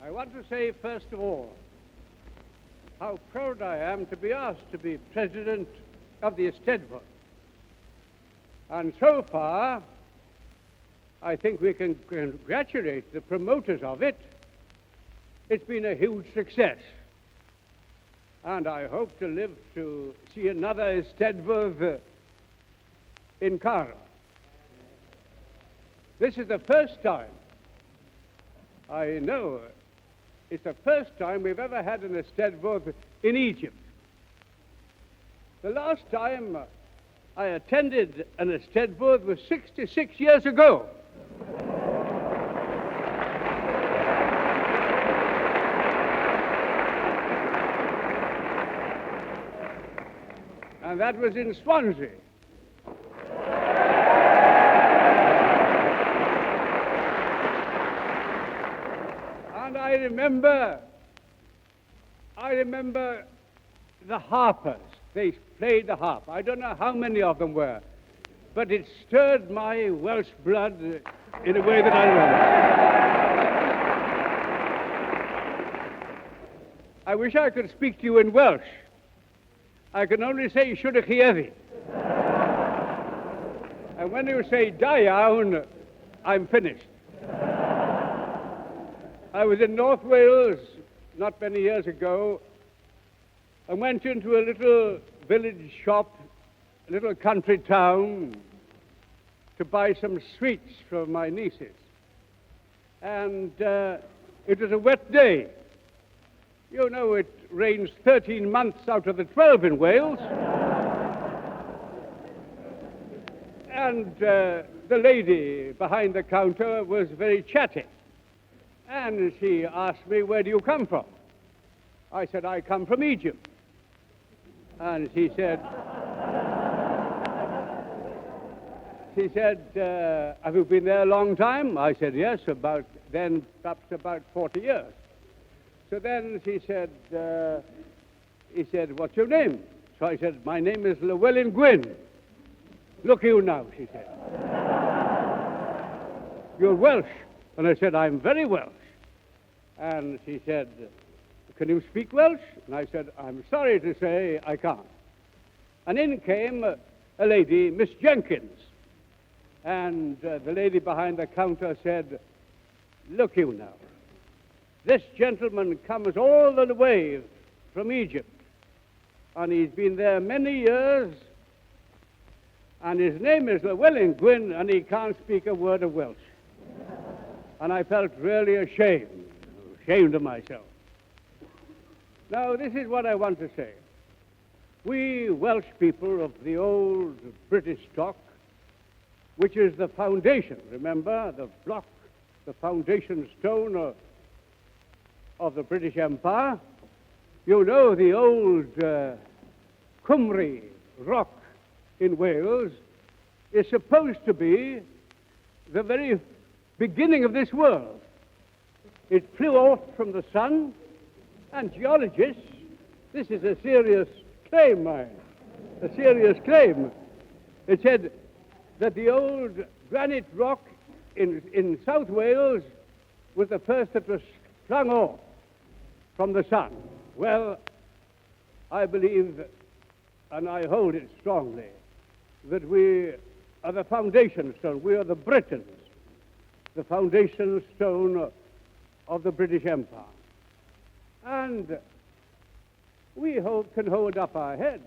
I want to say, first of all, how proud I am to be asked to be president of the Eisteddfod. And so far, I think we can congratulate the promoters of it. It's been a huge success. And I hope to live to see another Eisteddfod in Cairo. This is the first time, I know, it's the first time we've ever had an Eisteddfod in Egypt. The last time I attended an Eisteddfod was 66 years ago. And that was in Swansea. And I remember the harpers. They played the harp. I don't know how many of them were, but it stirred my Welsh blood in a way that I remember. I wish I could speak to you in Welsh. I can only say siwrach chi heddi. And when you say da iawn, I'm finished. I was in North Wales not many years ago and went into a little village shop, a little country town, to buy some sweets for my nieces. And it was a wet day. You know, it rains 13 months out of the 12 in Wales. And the lady behind the counter was very chatty. And she asked me, "Where do you come from?" I said, "I come from Egypt." And she said, "Have you been there a long time?" I said, "Yes, perhaps about 40 years. So then he said, "What's your name?" So I said, "My name is Llewellyn Gwyn." "Look you now," she said. "You're Welsh." And I said, "I'm very Welsh." And she said, "Can you speak Welsh?" And I said, "I'm sorry to say I can't." And in came a lady, Miss Jenkins. And the lady behind the counter said, "Look you now. This gentleman comes all the way from Egypt. And he's been there many years. And his name is Llewellyn Gwyn, and he can't speak a word of Welsh." And I felt really ashamed of myself. Now, this is what I want to say. We Welsh people of the old British stock, which is the foundation, remember, the block, the foundation stone of the British Empire. You know, the old Cymru rock in Wales is supposed to be the very beginning of this world. It flew off from the sun, and geologists, this is a serious claim, a serious claim. It said that the old granite rock in South Wales was the first that was flung off from the sun. Well, I believe, and I hold it strongly, that we are the foundation stone. We are the Britons, the foundation stone of the British Empire. And we can hold up our heads